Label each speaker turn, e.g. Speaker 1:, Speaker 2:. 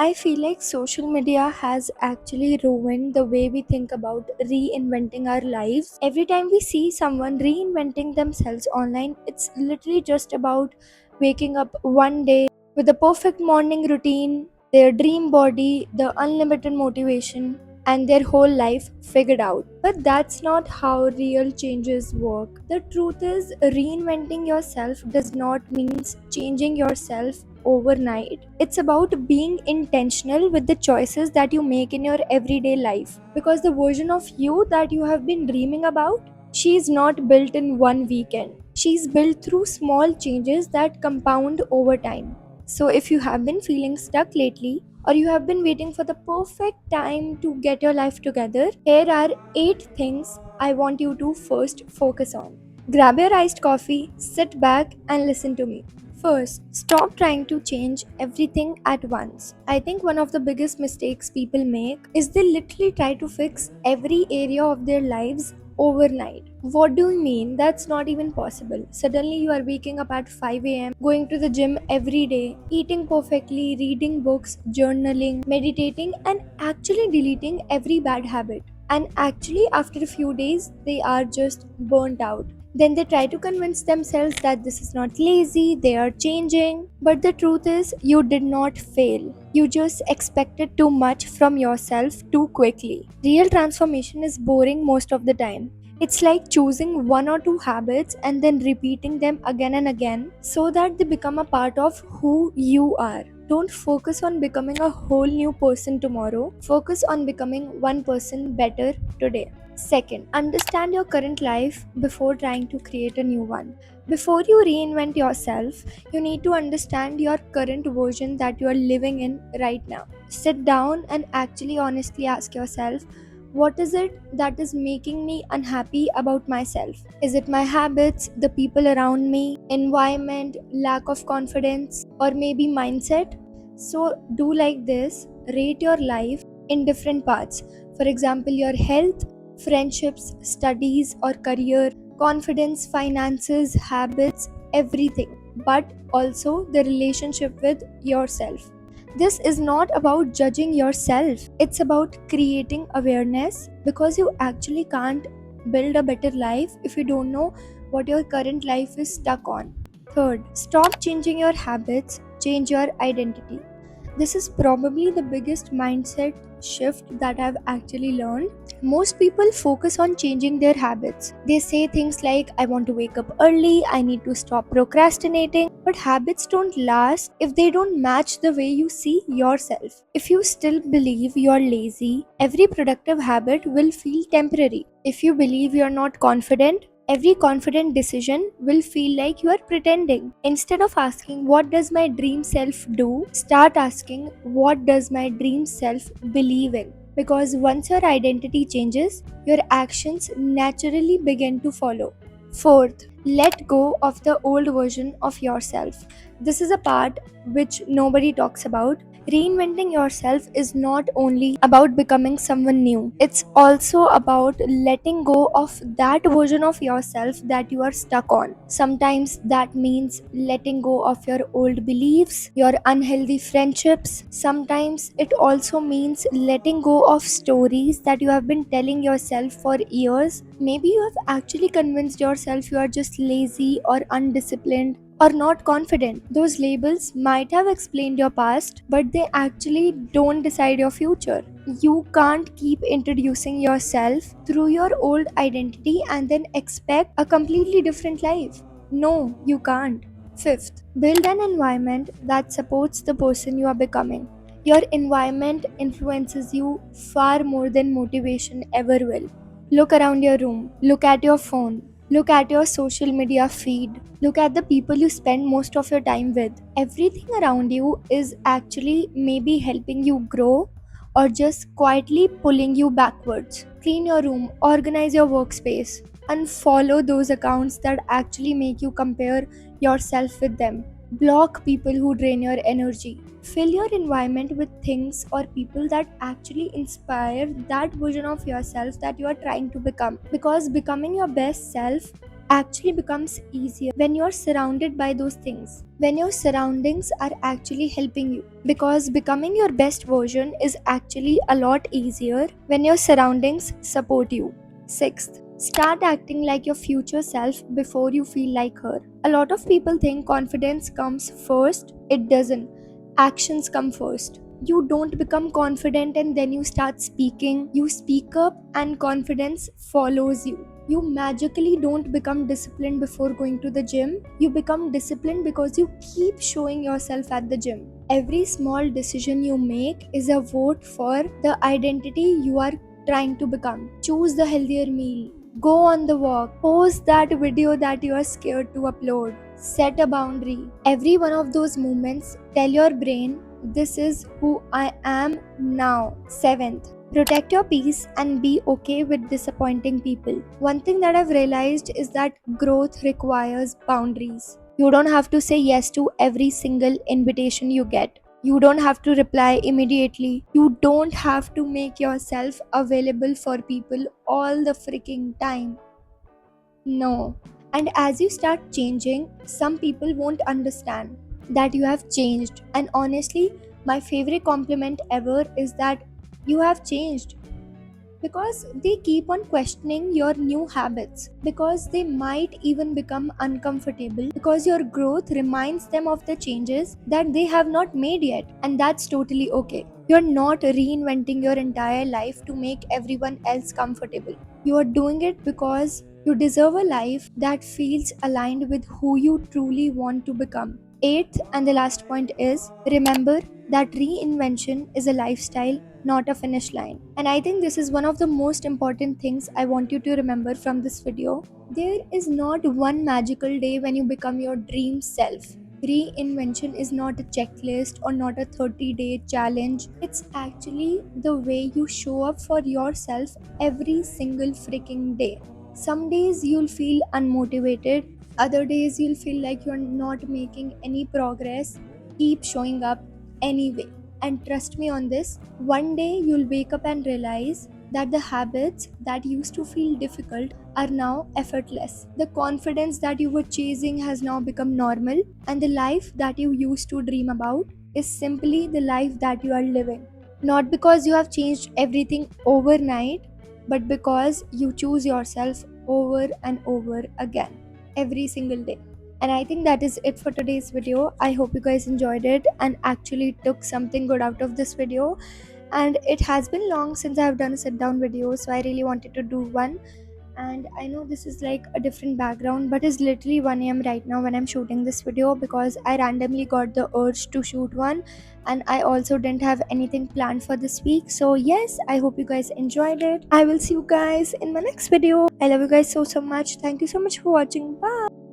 Speaker 1: I feel like social media has actually ruined the way we think about reinventing our lives. Every time we see someone reinventing themselves online, it's literally just about waking up one day with the perfect morning routine, their dream body, the unlimited motivation, and their whole life figured out. But that's not how real changes work. The truth is, reinventing yourself does not mean changing yourself overnight. It's about being intentional with the choices that you make in your everyday life. Because the version of you that you have been dreaming about, she is not built in one weekend. She's built through small changes that compound over time. So, if you have been feeling stuck lately, or you have been waiting for the perfect time to get your life together, here are 8 things I want you to first focus on. Grab your iced coffee, sit back, and listen to me. First, stop trying to change everything at once. I think one of the biggest mistakes people make is they literally try to fix every area of their lives overnight. What do you mean? That's not even possible. Suddenly, you are waking up at 5 a.m., going to the gym every day, eating perfectly, reading books, journaling, meditating, and actually deleting every bad habit. And actually, after a few days, they are just burnt out. Then they try to convince themselves that this is not lazy, they are changing. But the truth is, you did not fail. You just expected too much from yourself too quickly. Real transformation is boring most of the time. It's like choosing one or two habits and then repeating them again and again so that they become a part of who you are. Don't focus on becoming a whole new person tomorrow. Focus on becoming one person better today. Second, understand your current life before trying to create a new one. Before you reinvent yourself, you need to understand your current version that you are living in right now. Sit down and actually honestly ask yourself, what is it that is making me unhappy about myself? Is it my habits, the people around me, environment, lack of confidence, or maybe mindset? So, do like this, rate your life in different parts. For example, your health, friendships, studies, or career, confidence, finances, habits, everything, but also the relationship with yourself. This is not about judging yourself, it's about creating awareness because you actually can't build a better life if you don't know what your current life is stuck on. Third, stop changing your habits, change your identity. This is probably the biggest mindset shift that I've actually learned. Most people focus on changing their habits. They say things like, I want to wake up early, I need to stop procrastinating. But habits don't last if they don't match the way you see yourself. If you still believe you're lazy, every productive habit will feel temporary. If you believe you're not confident, every confident decision will feel like you are pretending. Instead of asking, what does my dream self do? Start asking, what does my dream self believe in? Because once your identity changes, your actions naturally begin to follow. Fourth, let go of the old version of yourself. This is a part which nobody talks about. Reinventing yourself is not only about becoming someone new, it's also about letting go of that version of yourself that you are stuck on. Sometimes that means letting go of your old beliefs, your unhealthy friendships. Sometimes it also means letting go of stories that you have been telling yourself for years. Maybe you have actually convinced yourself you are just lazy or undisciplined or not confident. Those labels might have explained your past, but they actually don't decide your future. You can't keep introducing yourself through your old identity and then expect a completely different life. No, you can't. Fifth, build an environment that supports the person you are becoming. Your environment influences you far more than motivation ever will. Look around your room, look at your phone, look at your social media feed, look at the people you spend most of your time with. Everything around you is actually maybe helping you grow or just quietly pulling you backwards. Clean your room, organize your workspace, unfollow those accounts that actually make you compare yourself with them. Block people who drain your energy. Fill your environment with things or people that actually inspire that version of yourself that you are trying to become. Because becoming your best self actually becomes easier when you're surrounded by those things. When your surroundings are actually helping you. Because becoming your best version is actually a lot easier when your surroundings support you. Sixth, start acting like your future self before you feel like her. A lot of people think confidence comes first. It doesn't. Actions come first. You don't become confident and then you start speaking. You speak up and confidence follows you. You magically don't become disciplined before going to the gym. You become disciplined because you keep showing yourself at the gym. Every small decision you make is a vote for the identity you are trying to become. Choose the healthier meal. Go on the walk. Post that video that you are scared to upload. Set a boundary. Every one of those moments tell your brain, this is who I am now. Seventh, protect your peace and be okay with disappointing people. One thing that I've realized is that growth requires boundaries. You don't have to say yes to every single invitation you get. You don't have to reply immediately. You don't have to make yourself available for people all the freaking time. No. And as you start changing, some people won't understand that you have changed. And honestly, my favorite compliment ever is that you have changed, because they keep on questioning your new habits, because they might even become uncomfortable, because your growth reminds them of the changes that they have not made yet, and that's totally okay. You're not reinventing your entire life to make everyone else comfortable. You are doing it because you deserve a life that feels aligned with who you truly want to become. Eighth and the last point is, remember that reinvention is a lifestyle, not a finish line. And I think this is one of the most important things I want you to remember from this video. There is not one magical day when you become your dream self. Reinvention is not a checklist or not a 30-day challenge. It's actually the way you show up for yourself every single freaking day. Some days you'll feel unmotivated, other days you'll feel like you're not making any progress. Keep showing up anyway. And trust me on this, one day you'll wake up and realize that the habits that used to feel difficult are now effortless. The confidence that you were chasing has now become normal, and the life that you used to dream about is simply the life that you are living. Not because you have changed everything overnight, but because you choose yourself over and over again every single day. And I think that is it for today's video. I hope you guys enjoyed it and actually took something good out of this video. And it has been long since I've done a sit down video, so I really wanted to do one. And I know this is like a different background, but it's literally 1 a.m. right now when I'm shooting this video, because I randomly got the urge to shoot one, and I also didn't have anything planned for this week. So yes, I hope you guys enjoyed it. I will see you guys in my next video. I love you guys so much. Thank you so much for watching. Bye.